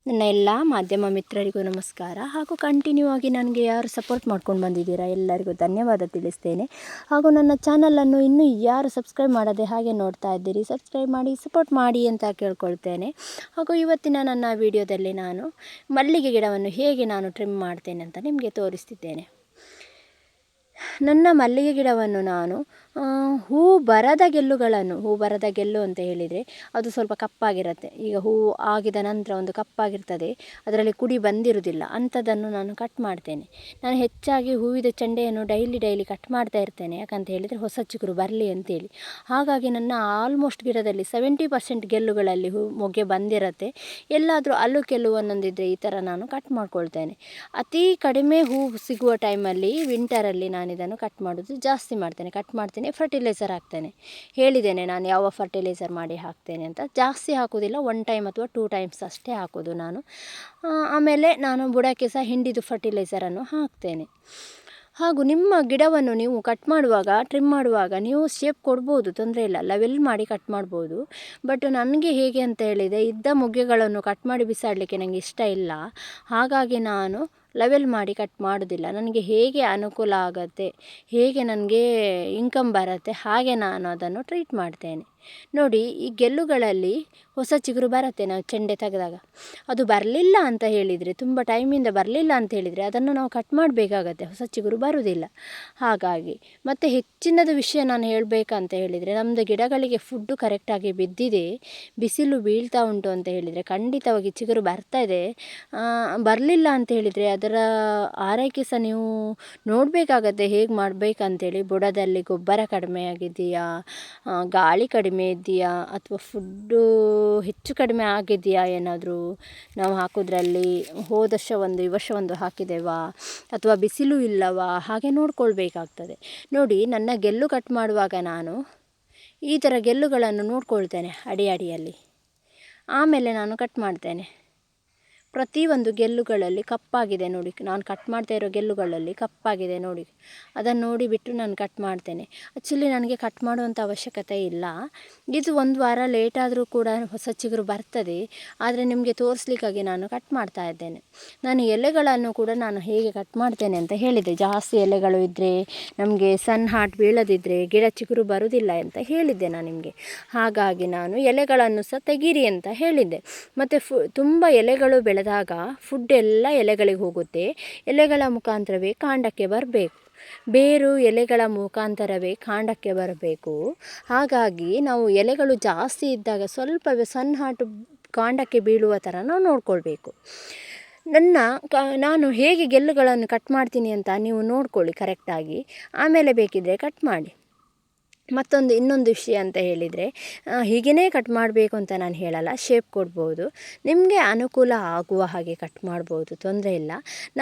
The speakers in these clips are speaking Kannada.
ನನ್ನ ಎಲ್ಲ ಮಾಧ್ಯಮ ಮಿತ್ರರಿಗೂ ನಮಸ್ಕಾರ. ಹಾಗೂ ಕಂಟಿನ್ಯೂ ಆಗಿ ನನಗೆ ಯಾರು ಸಪೋರ್ಟ್ ಮಾಡ್ಕೊಂಡು ಬಂದಿದ್ದೀರಾ ಎಲ್ಲರಿಗೂ ಧನ್ಯವಾದ ತಿಳಿಸ್ತೇನೆ. ಹಾಗೂ ನನ್ನ ಚಾನಲನ್ನು ಇನ್ನೂ ಯಾರು ಸಬ್ಸ್ಕ್ರೈಬ್ ಮಾಡದೆ ಹಾಗೆ ನೋಡ್ತಾ ಇದ್ದೀರಿ, ಸಬ್ಸ್ಕ್ರೈಬ್ ಮಾಡಿ ಸಪೋರ್ಟ್ ಮಾಡಿ ಅಂತ ಕೇಳ್ಕೊಳ್ತೇನೆ. ಹಾಗೂ ಇವತ್ತಿನ ನನ್ನ ವಿಡಿಯೋದಲ್ಲಿ ನಾನು ಮಲ್ಲಿಗೆ ಗಿಡವನ್ನು ಹೇಗೆ ನಾನು ಟ್ರಿಮ್ ಮಾಡ್ತೇನೆ ಅಂತ ನಿಮಗೆ ತೋರಿಸ್ತಿದ್ದೇನೆ. ನನ್ನ ಮಲ್ಲಿಗೆ ಗಿಡವನ್ನು ನಾನು ಹೂ ಬರದ ಗೆಲ್ಲು ಅಂತ ಹೇಳಿದರೆ ಅದು ಸ್ವಲ್ಪ ಕಪ್ಪಾಗಿರುತ್ತೆ. ಈಗ ಹೂವು ಆಗಿದ ನಂತರ ಒಂದು ಕಪ್ಪಾಗಿರ್ತದೆ, ಅದರಲ್ಲಿ ಕುಡಿ ಬಂದಿರುವುದಿಲ್ಲ, ಅಂಥದ್ದನ್ನು ನಾನು ಕಟ್ ಮಾಡ್ತೇನೆ. ನಾನು ಹೆಚ್ಚಾಗಿ ಹೂವಿದ ಚೆಂಡೆಯನ್ನು ಡೈಲಿ ಕಟ್ ಮಾಡ್ತಾ ಇರ್ತೇನೆ. ಯಾಕಂತ ಹೇಳಿದರೆ ಹೊಸ ಚಿಗುರು ಬರಲಿ ಅಂತೇಳಿ. ಹಾಗಾಗಿ ನನ್ನ ಆಲ್ಮೋಸ್ಟ್ ಗಿಡದಲ್ಲಿ 70% ಗೆಲ್ಲುಗಳಲ್ಲಿ ಮೊಗ್ಗೆ ಬಂದಿರುತ್ತೆ. ಎಲ್ಲಾದರೂ ಅಲ್ಲು ಕೆಲವು ಒಂದೊಂದಿದ್ದರೆ ಈ ಥರ ನಾನು ಕಟ್ ಮಾಡ್ಕೊಳ್ತೇನೆ. ಅತಿ ಕಡಿಮೆ ಹೂ ಸಿಗುವ ಟೈಮಲ್ಲಿ ವಿಂಟರಲ್ಲಿ ನಾನು ಇದನ್ನು ಕಟ್ ಮಾಡೋದು ಜಾಸ್ತಿ ಮಾಡ್ತೇನೆ. ಕಟ್ ಮಾಡ್ತೇನೆ, ಫರ್ಟಿಲೈಸರ್ ಹಾಕ್ತೇನೆ. ಹೇಳಿದ್ದೇನೆ ನಾನು ಯಾವ ಫರ್ಟಿಲೈಸರ್ ಮಾಡಿ ಹಾಕ್ತೇನೆ ಅಂತ. ಜಾಸ್ತಿ ಹಾಕೋದಿಲ್ಲ, 1 ಟೈಮ್ ಅಥವಾ 2 ಟೈಮ್ಸ್ ಅಷ್ಟೇ ಹಾಕೋದು ನಾನು. ಆಮೇಲೆ ನಾನು ಬುಡಕ್ಕೆ ಸಹ ಹಿಂಡಿದು ಫರ್ಟಿಲೈಸರನ್ನು ಹಾಕ್ತೇನೆ. ಹಾಗೂ ನಿಮ್ಮ ಗಿಡವನ್ನು ನೀವು ಕಟ್ ಮಾಡುವಾಗ, ಟ್ರಿಮ್ ಮಾಡುವಾಗ ನೀವು ಶೇಪ್ ಕೊಡ್ಬೋದು, ತೊಂದರೆ ಇಲ್ಲ, ಲೆವೆಲ್ ಮಾಡಿ ಕಟ್ ಮಾಡ್ಬೋದು. ಬಟ್ ನನಗೆ ಹೇಗೆ ಅಂತ ಹೇಳಿದರೆ ಇದ್ದ ಮೊಗ್ಗೆಗಳನ್ನು ಕಟ್ ಮಾಡಿ ಬಿಸಾಡಲಿಕ್ಕೆ ನನಗೆ ಇಷ್ಟ ಇಲ್ಲ. ಹಾಗಾಗಿ ನಾನು ಲೆವೆಲ್ ಮಾಡಿ ಕಟ್ ಮಾಡೋದಿಲ್ಲ. ನನಗೆ ಹೇಗೆ ಅನುಕೂಲ ಆಗುತ್ತೆ, ಹೇಗೆ ನನಗೆ ಇನ್ಕಮ್ ಬರುತ್ತೆ ಹಾಗೆ ನಾನು ಅದನ್ನು ಟ್ರೀಟ್ ಮಾಡ್ತೇನೆ. ನೋಡಿ, ಈ ಗೆಲ್ಲುಗಳಲ್ಲಿ ಹೊಸ ಚಿಗುರು ಬರುತ್ತೆ ನಾವು ಚೆಂಡೆ ತೆಗೆದಾಗ. ಅದು ಬರಲಿಲ್ಲ ಅಂತ ಹೇಳಿದರೆ, ತುಂಬ ಟೈಮಿಂದ ಬರಲಿಲ್ಲ ಅಂತ ಹೇಳಿದರೆ ಅದನ್ನು ನಾವು ಕಟ್ ಮಾಡಬೇಕಾಗತ್ತೆ, ಹೊಸ ಚಿಗುರು ಬರುವುದಿಲ್ಲ. ಹಾಗಾಗಿ ಮತ್ತು ಹೆಚ್ಚಿನದು ವಿಷಯ ನಾನು ಹೇಳಬೇಕಂತ ಹೇಳಿದರೆ, ನಮ್ಮದು ಗಿಡಗಳಿಗೆ ಫುಡ್ಡು ಕರೆಕ್ಟಾಗಿ ಬಿದ್ದಿದೆ, ಬಿಸಿಲು ಬೀಳ್ತಾ ಉಂಟು ಅಂತ ಹೇಳಿದರೆ ಖಂಡಿತವಾಗಿ ಚಿಗುರು ಬರ್ತಾ ಇದೆ. ಬರಲಿಲ್ಲ ಅಂತ ಹೇಳಿದರೆ ಅದರ ಆರೈಕೆ ಸಹ ನೀವು ನೋಡಬೇಕಾಗತ್ತೆ ಹೇಗೆ ಮಾಡಬೇಕಂತೇಳಿ. ಬುಡದಲ್ಲಿ ಗೊಬ್ಬರ ಕಡಿಮೆ ಆಗಿದೆಯಾ, ಗಾಳಿ ಕಡಿಮೆ ಇದೆಯಾ, ಅಥವಾ ಫುಡ್ಡು ಹೆಚ್ಚು ಕಡಿಮೆ ಆಗಿದೆಯಾ, ಏನಾದರೂ ನಾವು ಹಾಕೋದ್ರಲ್ಲಿ ಹೋದ ವರ್ಷ ಒಂದು ಈ ವರ್ಷ ಒಂದು ಹಾಕಿದೆವಾ, ಅಥವಾ ಬಿಸಿಲು ಇಲ್ಲವಾ, ಹಾಗೆ ನೋಡ್ಕೊಳ್ಬೇಕಾಗ್ತದೆ. ನೋಡಿ, ನನ್ನ ಗೆಲ್ಲು ಕಟ್ ಮಾಡುವಾಗ ನಾನು ಈ ಥರ ಗೆಲ್ಲುಗಳನ್ನು ನೋಡ್ಕೊಳ್ತೇನೆ ಅಡಿಯಲ್ಲಿ. ಆಮೇಲೆ ನಾನು ಕಟ್ ಮಾಡ್ತೇನೆ. ಪ್ರತಿಯೊಂದು ಗೆಲ್ಲುಗಳಲ್ಲಿ ಕಪ್ಪಾಗಿದೆ ನೋಡಿ, ನಾನು ಕಟ್ ಮಾಡ್ತಾ ಇರೋ ಗೆಲ್ಲುಗಳಲ್ಲಿ ಕಪ್ಪಾಗಿದೆ ನೋಡಿ, ಅದನ್ನು ನೋಡಿಬಿಟ್ಟು ನಾನು ಕಟ್ ಮಾಡ್ತೇನೆ. ಆ್ಯಕ್ಚುಲಿ ನನಗೆ ಕಟ್ ಮಾಡುವಂಥ ಅವಶ್ಯಕತೆ ಇಲ್ಲ. ಇದು 1 ವಾರ ಲೇಟ್ ಆದರೂ ಕೂಡ ಹೊಸ ಚಿಗುರು ಬರ್ತದೆ. ಆದರೆ ನಿಮಗೆ ತೋರಿಸ್ಲಿಕ್ಕಾಗಿ ನಾನು ಕಟ್ ಮಾಡ್ತಾ ಇದ್ದೇನೆ. ನಾನು ಎಲೆಗಳನ್ನು ಕೂಡ ನಾನು ಹೇಗೆ ಕಟ್ ಮಾಡ್ತೇನೆ ಅಂತ ಹೇಳಿದ್ದೆ. ಜಾಸ್ತಿ ಎಲೆಗಳು ಇದ್ದರೆ, ನಮಗೆ ಸನ್ ಹಾರ್ಟ್ ಬೀಳದಿದ್ದರೆ ಗಿಡ ಚಿಗುರು ಬರುವುದಿಲ್ಲ ಅಂತ ಹೇಳಿದ್ದೆ ನಾನು ನಿಮಗೆ. ಹಾಗಾಗಿ ನಾನು ಎಲೆಗಳನ್ನು ಸಹ ತೆಗೀರಿ ಅಂತ ಹೇಳಿದ್ದೆ. ಮತ್ತು ತುಂಬ ಎಲೆಗಳು ಬೆಳೆದಾಗ ಫುಡ್ ಎಲ್ಲ ಎಲೆಗಳಿಗೆ ಹೋಗುತ್ತೆ. ಎಲೆಗಳ ಮುಖಾಂತರವೇ ಕಾಂಡಕ್ಕೆ ಬರಬೇಕು, ಬೇರು ಎಲೆಗಳ ಮುಖಾಂತರವೇ ಕಾಂಡಕ್ಕೆ ಬರಬೇಕು. ಹಾಗಾಗಿ ನಾವು ಎಲೆಗಳು ಜಾಸ್ತಿ ಇದ್ದಾಗ ಸ್ವಲ್ಪ ಸಣ್ಣ ಹಾಟು ಕಾಂಡಕ್ಕೆ ಬೀಳುವ ಥರ ನಾವು ನೋಡ್ಕೊಳ್ಬೇಕು. ನಾನು ಹೇಗೆ ಗೆಲ್ಲುಗಳನ್ನು ಕಟ್ ಮಾಡ್ತೀನಿ ಅಂತ ನೀವು ನೋಡ್ಕೊಳ್ಳಿ ಕರೆಕ್ಟಾಗಿ, ಆಮೇಲೆ ಬೇಕಿದ್ದರೆ ಕಟ್ ಮಾಡಿ. ಇನ್ನೊಂದು ವಿಷಯ ಅಂತ ಹೇಳಿದರೆ, ಹೀಗೇ ಕಟ್ ಮಾಡಬೇಕು ಅಂತ ನಾನು ಹೇಳಲ್ಲ, ಶೇಪ್ ಕೊಡ್ಬೋದು, ನಿಮಗೆ ಅನುಕೂಲ ಆಗುವ ಹಾಗೆ ಕಟ್ ಮಾಡ್ಬೋದು, ತೊಂದರೆ ಇಲ್ಲ.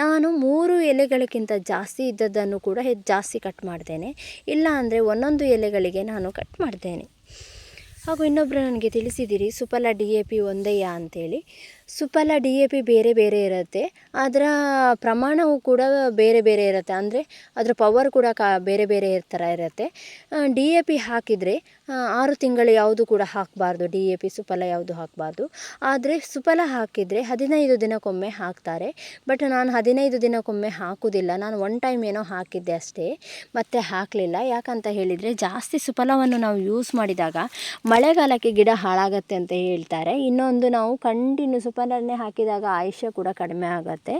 ನಾನು 3 ಎಲೆಗಳಿಗಿಂತ ಜಾಸ್ತಿ ಇದ್ದದ್ದನ್ನು ಕೂಡ ಜಾಸ್ತಿ ಕಟ್ ಮಾಡ್ತೇನೆ. ಇಲ್ಲ ಅಂದರೆ ಒಂದೊಂದು ಎಲೆಗಳಿಗೆ ನಾನು ಕಟ್ ಮಾಡ್ತೇನೆ. ಹಾಗೂ ಇನ್ನೊಬ್ಬರು ನನಗೆ ತಿಳಿಸಿದ್ದೀರಿ ಸುಫಲ DAP ಒಂದೆಯಾ ಅಂತೇಳಿ. ಸುಫಲ DAP ಬೇರೆ ಬೇರೆ ಇರುತ್ತೆ, ಅದರ ಪ್ರಮಾಣವು ಕೂಡ ಬೇರೆ ಬೇರೆ ಇರುತ್ತೆ. ಅಂದರೆ ಅದರ ಪವರ್ ಕೂಡ ಬೇರೆ ಬೇರೆ ಥರ ಇರುತ್ತೆ. DAP ಹಾಕಿದರೆ 6 ತಿಂಗಳು ಯಾವುದು ಕೂಡ ಹಾಕಬಾರ್ದು, DAP ಸುಫಲ ಯಾವುದು ಹಾಕಬಾರ್ದು. ಆದರೆ ಸುಫಲ ಹಾಕಿದರೆ 15 ದಿನಕ್ಕೊಮ್ಮೆ ಹಾಕ್ತಾರೆ. ಬಟ್ ನಾನು 15 ದಿನಕ್ಕೊಮ್ಮೆ ಹಾಕೋದಿಲ್ಲ. ನಾನು 1 ಟೈಮ್ ಏನೋ ಹಾಕಿದ್ದೆ ಅಷ್ಟೇ, ಮತ್ತೆ ಹಾಕಲಿಲ್ಲ. ಯಾಕಂತ ಹೇಳಿದರೆ ಜಾಸ್ತಿ ಸುಫಲವನ್ನು ನಾವು ಯೂಸ್ ಮಾಡಿದಾಗ ಮಳೆಗಾಲಕ್ಕೆ ಗಿಡ ಹಾಳಾಗತ್ತೆ ಅಂತ ಹೇಳ್ತಾರೆ. ಇನ್ನೊಂದು, ನಾವು ಕಂಟಿನ್ಯೂ ಸುಫಲನ್ನೇ ಹಾಕಿದಾಗ ಆಯುಷ್ಯ ಕೂಡ ಕಡಿಮೆ ಆಗುತ್ತೆ.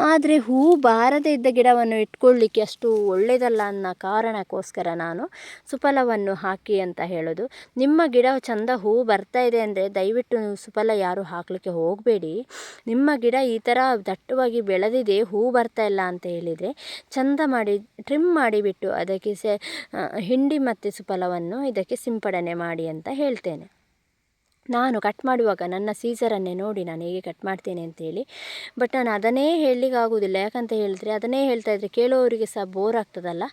ಆದರೆ ಹೂ ಬಾರದೇ ಇದ್ದ ಗಿಡವನ್ನು ಇಟ್ಕೊಳ್ಳಿಕ್ಕೆ ಅಷ್ಟು ಒಳ್ಳೆಯದಲ್ಲ ಅನ್ನೋ ಕಾರಣಕ್ಕೋಸ್ಕರ ನಾನು ಸುಫಲವನ್ನು ಹಾಕಿ ಅಂತ ಹೇಳೋದು. ನಿಮ್ಮ ಗಿಡ ಚಂದ ಹೂ ಬರ್ತಾ ಇದೆ ಅಂದರೆ ದಯವಿಟ್ಟು ನೀವು ಸುಫಲ ಯಾರು ಹಾಕಲಿಕ್ಕೆ ಹೋಗಬೇಡಿ. ನಿಮ್ಮ ಗಿಡ ಈ ಥರ ದಟ್ಟವಾಗಿ ಬೆಳೆದಿದೆ, ಹೂ ಬರ್ತಾ ಇಲ್ಲ ಅಂತ ಹೇಳಿದರೆ ಚಂದ ಮಾಡಿ ಟ್ರಿಮ್ ಮಾಡಿಬಿಟ್ಟು ಅದಕ್ಕೆ ಹಿಂಡಿ ಮತ್ತು ಸುಫಲವನ್ನು ಇದಕ್ಕೆ ಸಿಂಪಡಣೆ ಮಾಡಿ ಅಂತ ಹೇಳ್ತೇನೆ. ನಾನು ಕಟ್ ಮಾಡುವಾಗ ನನ್ನ ಸೀಸರನ್ನೇ ನೋಡಿ ನಾನು ಹೇಗೆ ಕಟ್ ಮಾಡ್ತೇನೆ ಅಂತೇಳಿ. ಬಟ್ ನಾನು ಅದನ್ನೇ ಹೇಳಲಿಕ್ಕೆ ಆಗೋದಿಲ್ಲ. ಯಾಕಂತ ಹೇಳಿದರೆ ಅದನ್ನೇ ಹೇಳ್ತಾ ಇದ್ದರೆ ಕೇಳೋರಿಗೆ ಸಹ ಬೋರ್ ಆಗ್ತದಲ್ಲ.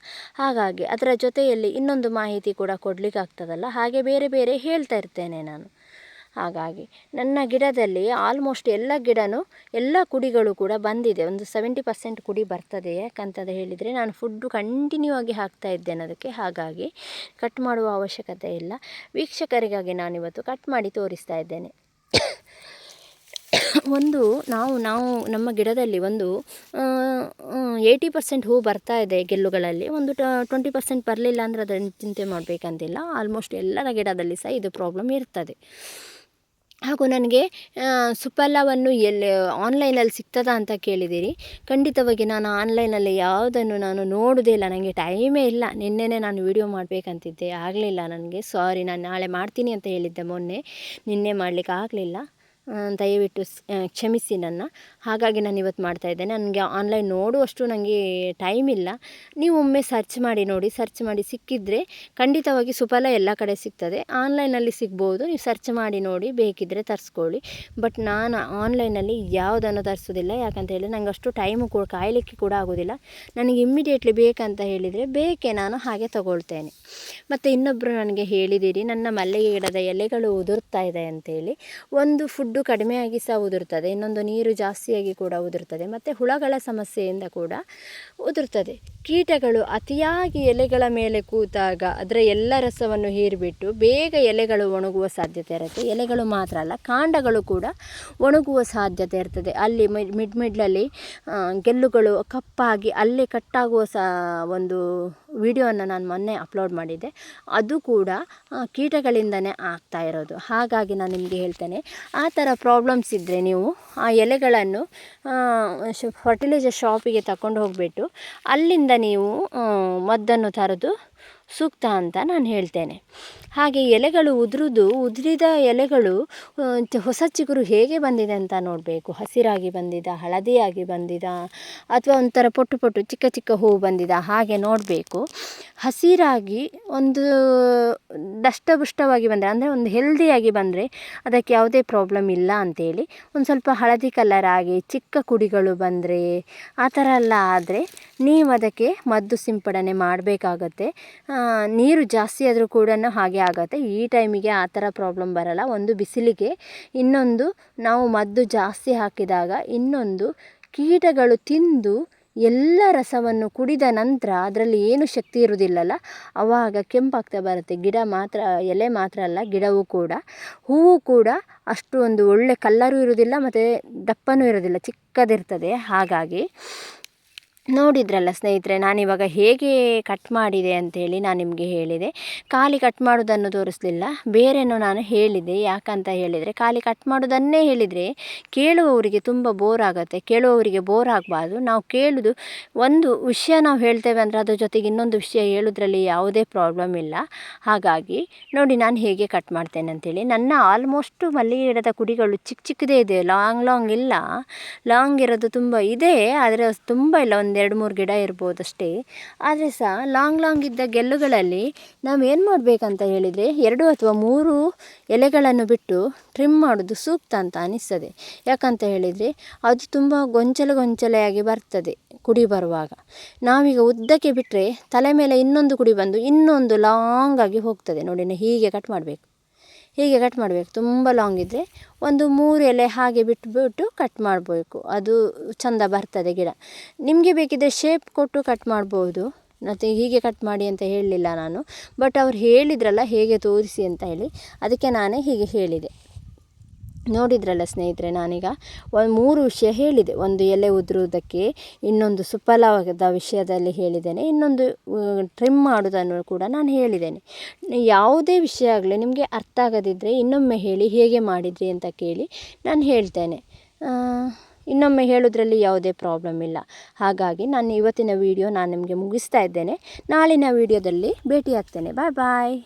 ಹಾಗಾಗಿ ಅದರ ಜೊತೆಯಲ್ಲಿ ಇನ್ನೊಂದು ಮಾಹಿತಿ ಕೂಡ ಕೊಡಲಿಕ್ಕೆ ಆಗ್ತದಲ್ಲ, ಹಾಗೆ ಬೇರೆ ಬೇರೆ ಹೇಳ್ತಾ ಇರ್ತೇನೆ ನಾನು. ಹಾಗಾಗಿ ನನ್ನ ಗಿಡದಲ್ಲಿ ಆಲ್ಮೋಸ್ಟ್ ಎಲ್ಲ ಕುಡಿಗಳು ಕೂಡ ಬಂದಿದೆ. ಒಂದು 70% ಕುಡಿ ಬರ್ತದೆ. ಯಾಕಂತ ಹೇಳಿದರೆ ನಾನು ಫುಡ್ಡು ಕಂಟಿನ್ಯೂ ಆಗಿ ಹಾಕ್ತಾ ಇದ್ದೇನೆ ಅದಕ್ಕೆ. ಹಾಗಾಗಿ ಕಟ್ ಮಾಡುವ ಅವಶ್ಯಕತೆ ಇಲ್ಲ. ವೀಕ್ಷಕರಿಗಾಗಿ ನಾನಿವತ್ತು ಕಟ್ ಮಾಡಿ ತೋರಿಸ್ತಾ ಇದ್ದೇನೆ. ಒಂದು ನಾವು ನಮ್ಮ ಗಿಡದಲ್ಲಿ ಒಂದು 80% ಹೂ ಬರ್ತಾ ಇದೆ ಗೆಲ್ಲುಗಳಲ್ಲಿ, ಒಂದು 20% ಬರಲಿಲ್ಲ ಅಂದರೆ ಅದನ್ನು ಚಿಂತೆ ಮಾಡಬೇಕಂತಿಲ್ಲ. ಆಲ್ಮೋಸ್ಟ್ ಎಲ್ಲರ ಗಿಡದಲ್ಲಿ ಸಹ ಇದು ಪ್ರಾಬ್ಲಮ್ ಇರ್ತದೆ. ಹಾಗೂ ನನಗೆ ಸುಫಲವನ್ನು ಎಲ್ಲಿ ಆನ್ಲೈನಲ್ಲಿ ಸಿಗ್ತದಾ ಅಂತ ಕೇಳಿದ್ದೀರಿ. ಖಂಡಿತವಾಗಿ ನಾನು ಆನ್ಲೈನಲ್ಲಿ ಯಾವುದನ್ನು ನಾನು ನೋಡೋದೇ ಇಲ್ಲ, ನನಗೆ ಟೈಮೇ ಇಲ್ಲ. ನಿನ್ನೆನೇ ನಾನು ವಿಡಿಯೋ ಮಾಡಬೇಕಂತಿದ್ದೆ, ಆಗಲಿಲ್ಲ ನನಗೆ. ಸಾರಿ, ನಾನು ನಾಳೆ ಮಾಡ್ತೀನಿ ಅಂತ ಹೇಳಿದ್ದೆ ಮೊನ್ನೆ, ನಿನ್ನೆ ಮಾಡಲಿಕ್ಕೆ ಆಗಲಿಲ್ಲ. ದಯವಿಟ್ಟು ಕ್ಷಮಿಸಿ ನನ್ನ. ಹಾಗಾಗಿ ನಾನು ಇವತ್ತು ಮಾಡ್ತಾಯಿದ್ದೇನೆ. ನನಗೆ ಆನ್ಲೈನ್ ನೋಡುವಷ್ಟು ನನಗೆ ಟೈಮ್ ಇಲ್ಲ. ನೀವು ಒಮ್ಮೆ ಸರ್ಚ್ ಮಾಡಿ ನೋಡಿ, ಸರ್ಚ್ ಮಾಡಿ ಸಿಕ್ಕಿದರೆ ಖಂಡಿತವಾಗಿ ಸುಫಲ ಎಲ್ಲ ಕಡೆ ಸಿಗ್ತದೆ. ಆನ್ಲೈನಲ್ಲಿ ಸಿಗ್ಬೋದು, ನೀವು ಸರ್ಚ್ ಮಾಡಿ ನೋಡಿ, ಬೇಕಿದ್ದರೆ ತರಿಸ್ಕೊಳ್ಳಿ. ಬಟ್ ನಾನು ಆನ್ಲೈನಲ್ಲಿ ಯಾವುದನ್ನು ತರಿಸೋದಿಲ್ಲ. ಯಾಕಂತ ಹೇಳಿ ನನಗೆ ಅಷ್ಟು ಟೈಮು ಕೂಡ ಕಾಯಲಿಕ್ಕೆ ಕೂಡ ಆಗೋದಿಲ್ಲ. ನನಗೆ ಇಮ್ಮಿಡಿಯೇಟ್ಲಿ ಬೇಕಂತ ಹೇಳಿದರೆ ಬೇಕೇ, ನಾನು ಹಾಗೆ ತಗೊಳ್ತೇನೆ. ಮತ್ತು ಇನ್ನೊಬ್ಬರು ನನಗೆ ಹೇಳಿದ್ದೀರಿ, ನನ್ನ ಮಲ್ಲಿಗೆ ಗಿಡದ ಎಲೆಗಳು ಉದುರ್ತಾ ಇದೆ ಅಂತೇಳಿ. ಒಂದು ಫುಡ್ಡು ಕಡಿಮೆಯಾಗಿ ಸಹ ಉದುರ್ತದೆ, ಇನ್ನೊಂದು ನೀರು ಜಾಸ್ತಿಯಾಗಿ ಕೂಡ ಉದುರ್ತದೆ, ಮತ್ತು ಹುಳಗಳ ಸಮಸ್ಯೆಯಿಂದ ಕೂಡ ಉದುರ್ತದೆ. ಕೀಟಗಳು ಅತಿಯಾಗಿ ಎಲೆಗಳ ಮೇಲೆ ಕೂತಾಗ ಅದರ ಎಲ್ಲ ರಸವನ್ನು ಹೀರಿಬಿಟ್ಟು ಬೇಗ ಎಲೆಗಳು ಒಣಗುವ ಸಾಧ್ಯತೆ ಇರುತ್ತೆ. ಎಲೆಗಳು ಮಾತ್ರ ಅಲ್ಲ, ಕಾಂಡಗಳು ಕೂಡ ಒಣಗುವ ಸಾಧ್ಯತೆ ಇರ್ತದೆ. ಅಲ್ಲಿ ಮಿಡ್ಲಲ್ಲಿ ಗೆಲ್ಲುಗಳು ಕಪ್ಪಾಗಿ ಅಲ್ಲೇ ಕಟ್ಟಾಗುವ ಒಂದು ವಿಡಿಯೋವನ್ನು ನಾನು ಮೊನ್ನೆ ಅಪ್ಲೋಡ್ ಮಾಡಿದ್ದೆ. ಅದು ಕೂಡ ಕೀಟಗಳಿಂದನೇ ಆಗ್ತಾ ಇರೋದು. ಹಾಗಾಗಿ ನಾನು ನಿಮಗೆ ಹೇಳ್ತೇನೆ, ಆ ಥರ ಪ್ರಾಬ್ಲಮ್ಸ್ ಇದ್ದರೆ ನೀವು ಆ ಎಲೆಗಳನ್ನು ಫರ್ಟಿಲೈಸರ್ ಶಾಪಿಗೆ ತಗೊಂಡು ಹೋಗಿಬಿಟ್ಟು ಅಲ್ಲಿಂದ ನೀವು ಮದ್ದನ್ನು ತರೋದು ಸೂಕ್ತ ಅಂತ ನಾನು ಹೇಳ್ತೇನೆ. ಹಾಗೆ ಎಲೆಗಳು ಉದುರಿದ ಎಲೆಗಳು ಹೊಸ ಚಿಗುರು ಹೇಗೆ ಬಂದಿದೆ ಅಂತ ನೋಡಬೇಕು. ಹಸಿರಾಗಿ ಬಂದಿದ, ಹಳದಿಯಾಗಿ ಬಂದಿದ, ಅಥವಾ ಒಂಥರ ಪೊಟ್ಟು ಚಿಕ್ಕ ಚಿಕ್ಕ ಹೂವು ಬಂದಿದ, ಹಾಗೆ ನೋಡಬೇಕು. ಹಸಿರಾಗಿ ಒಂದು ದಷ್ಟಪುಷ್ಟವಾಗಿ ಬಂದರೆ, ಅಂದರೆ ಒಂದು ಹೆಲ್ದಿಯಾಗಿ ಬಂದರೆ ಅದಕ್ಕೆ ಯಾವುದೇ ಪ್ರಾಬ್ಲಮ್ ಇಲ್ಲ ಅಂಥೇಳಿ. ಒಂದು ಸ್ವಲ್ಪ ಹಳದಿ ಕಲರ್ ಆಗಿ ಚಿಕ್ಕ ಕುಡಿಗಳು ಬಂದರೆ, ಆ ಥರ ಎಲ್ಲ ಆದರೆ ನೀವು ಅದಕ್ಕೆ ಮದ್ದು ಸಿಂಪಡಣೆ ಮಾಡಬೇಕಾಗತ್ತೆ. ನೀರು ಜಾಸ್ತಿ ಆದರೂ ಕೂಡ ಹಾಗೆ ಆಗುತ್ತೆ. ಈ ಟೈಮಿಗೆ ಆ ಥರ ಪ್ರಾಬ್ಲಮ್ ಬರಲ್ಲ. ಒಂದು ಬಿಸಿಲಿಗೆ, ಇನ್ನೊಂದು ನಾವು ಮದ್ದು ಜಾಸ್ತಿ ಹಾಕಿದಾಗ, ಇನ್ನೊಂದು ಕೀಟಗಳು ತಿಂದು ಎಲ್ಲ ರಸವನ್ನು ಕುಡಿದ ನಂತರ ಅದರಲ್ಲಿ ಏನು ಶಕ್ತಿ ಇರುವುದಿಲ್ಲಲ್ಲ, ಆವಾಗ ಕೆಂಪಾಗ್ತಾ ಬರುತ್ತೆ ಗಿಡ. ಮಾತ್ರ ಎಲೆ ಮಾತ್ರ ಅಲ್ಲ, ಗಿಡವೂ ಕೂಡ. ಹೂವು ಕೂಡ ಅಷ್ಟು ಒಂದು ಒಳ್ಳೆ ಕಲ್ಲರೂ ಇರೋದಿಲ್ಲ, ಮತ್ತು ದಪ್ಪನೂ ಇರೋದಿಲ್ಲ, ಚಿಕ್ಕದಿರ್ತದೆ. ಹಾಗಾಗಿ ನೋಡಿದ್ರಲ್ಲ ಸ್ನೇಹಿತರೆ, ನಾನಿವಾಗ ಹೇಗೆ ಕಟ್ ಮಾಡಿದೆ ಅಂಥೇಳಿ ನಾನು ನಿಮಗೆ ಹೇಳಿದೆ. ಖಾಲಿ ಕಟ್ ಮಾಡೋದನ್ನು ತೋರಿಸಲಿಲ್ಲ, ಬೇರೇನೋ ನಾನು ಹೇಳಿದೆ. ಯಾಕಂತ ಹೇಳಿದರೆ, ಖಾಲಿ ಕಟ್ ಮಾಡೋದನ್ನೇ ಹೇಳಿದರೆ ಕೇಳುವವರಿಗೆ ತುಂಬ ಬೋರ್ ಆಗುತ್ತೆ. ಕೇಳುವವರಿಗೆ ಬೋರ್ ಆಗಬಾರ್ದು. ನಾವು ಕೇಳೋದು ಒಂದು ವಿಷಯ ನಾವು ಹೇಳ್ತೇವೆ ಅಂದರೆ ಅದ್ರ ಜೊತೆಗೆ ಇನ್ನೊಂದು ವಿಷಯ ಹೇಳೋದ್ರಲ್ಲಿ ಯಾವುದೇ ಪ್ರಾಬ್ಲಮ್ ಇಲ್ಲ. ಹಾಗಾಗಿ ನೋಡಿ ನಾನು ಹೇಗೆ ಕಟ್ ಮಾಡ್ತೇನೆ ಅಂಥೇಳಿ. ನನ್ನ ಆಲ್ಮೋಸ್ಟು ಮಲ್ಲಿಗೆ ಗಿಡದ ಕುಡಿಗಳು ಚಿಕ್ಕದೇ ಇದೆ, ಲಾಂಗ್ ಇಲ್ಲ. ಲಾಂಗ್ ಇರೋದು ತುಂಬ ಇದೆ, ಆದರೆ ತುಂಬ ಇಲ್ಲ, ಒಂದು 2-3 ಗಿಡ ಇರ್ಬೋದಷ್ಟೇ. ಆದರೆ ಸಹ ಲಾಂಗ್ ಇದ್ದ ಗೆಲ್ಲುಗಳಲ್ಲಿ ನಾವೇನು ಮಾಡಬೇಕಂತ ಹೇಳಿದರೆ, 2 ಅಥವಾ 3 ಎಲೆಗಳನ್ನು ಬಿಟ್ಟು ಟ್ರಿಮ್ ಮಾಡೋದು ಸೂಕ್ತ ಅಂತ ಅನಿಸ್ತದೆ. ಯಾಕಂತ ಹೇಳಿದರೆ ಅದು ತುಂಬ ಗೊಂಚಲೆಯಾಗಿ ಬರ್ತದೆ ಕುಡಿ ಬರುವಾಗ. ನಾವೀಗ ಉದ್ದಕ್ಕೆ ಬಿಟ್ಟರೆ ತಲೆ ಮೇಲೆ ಇನ್ನೊಂದು ಕುಡಿ ಬಂದು ಇನ್ನೊಂದು ಲಾಂಗಾಗಿ ಹೋಗ್ತದೆ. ನೋಡಿ, ಹೀಗೆ ಕಟ್ ಮಾಡಬೇಕು, ತುಂಬ ಲಾಂಗ್ ಇದ್ದರೆ ಒಂದು 3 ಎಲೆ ಹಾಗೆ ಬಿಟ್ಟು ಕಟ್ ಮಾಡಬೇಕು. ಅದು ಚೆಂದ ಬರ್ತದೆ ಗಿಡ. ನಿಮಗೆ ಬೇಕಿದ್ದರೆ ಶೇಪ್ ಕೊಟ್ಟು ಕಟ್ ಮಾಡ್ಬೋದು, ಮತ್ತು ಹೀಗೆ ಕಟ್ ಮಾಡಿ ಅಂತ ಹೇಳಲಿಲ್ಲ ನಾನು. ಬಟ್ ಅವ್ರು ಹೇಳಿದ್ರಲ್ಲ ಹೇಗೆ ತೋರಿಸಿ ಅಂತ ಹೇಳಿ, ಅದಕ್ಕೆ ನಾನೇ ಹೀಗೆ ಹೇಳಿದೆ. ನೋಡಿದ್ರಲ್ಲ ಸ್ನೇಹಿತರೆ, ನಾನೀಗ 3 ವಿಷಯ ಹೇಳಿದೆ. ಒಂದು ಎಲೆ ಉದುರುವುದಕ್ಕೆ, ಇನ್ನೊಂದು ಸುಫಲವಾದ ವಿಷಯದಲ್ಲಿ ಹೇಳಿದ್ದೇನೆ, ಇನ್ನೊಂದು ಟ್ರಿಮ್ ಮಾಡೋದನ್ನು ಕೂಡ ನಾನು ಹೇಳಿದ್ದೇನೆ. ಯಾವುದೇ ವಿಷಯ ಆಗಲಿ ನಿಮಗೆ ಅರ್ಥ ಆಗದಿದ್ದರೆ ಇನ್ನೊಮ್ಮೆ ಹೇಳಿ, ಹೇಗೆ ಮಾಡಿದ್ರಿ ಅಂತ ಕೇಳಿ, ನಾನು ಹೇಳ್ತೇನೆ. ಇನ್ನೊಮ್ಮೆ ಹೇಳೋದ್ರಲ್ಲಿ ಯಾವುದೇ ಪ್ರಾಬ್ಲಮ್ ಇಲ್ಲ. ಹಾಗಾಗಿ ನಾನು ಇವತ್ತಿನ ವಿಡಿಯೋ ನಾನು ನಿಮಗೆ ಮುಗಿಸ್ತಾ ಇದ್ದೇನೆ. ನಾಳಿನ ವಿಡಿಯೋದಲ್ಲಿ ಭೇಟಿ ಆಗ್ತೇನೆ. ಬಾಯ್.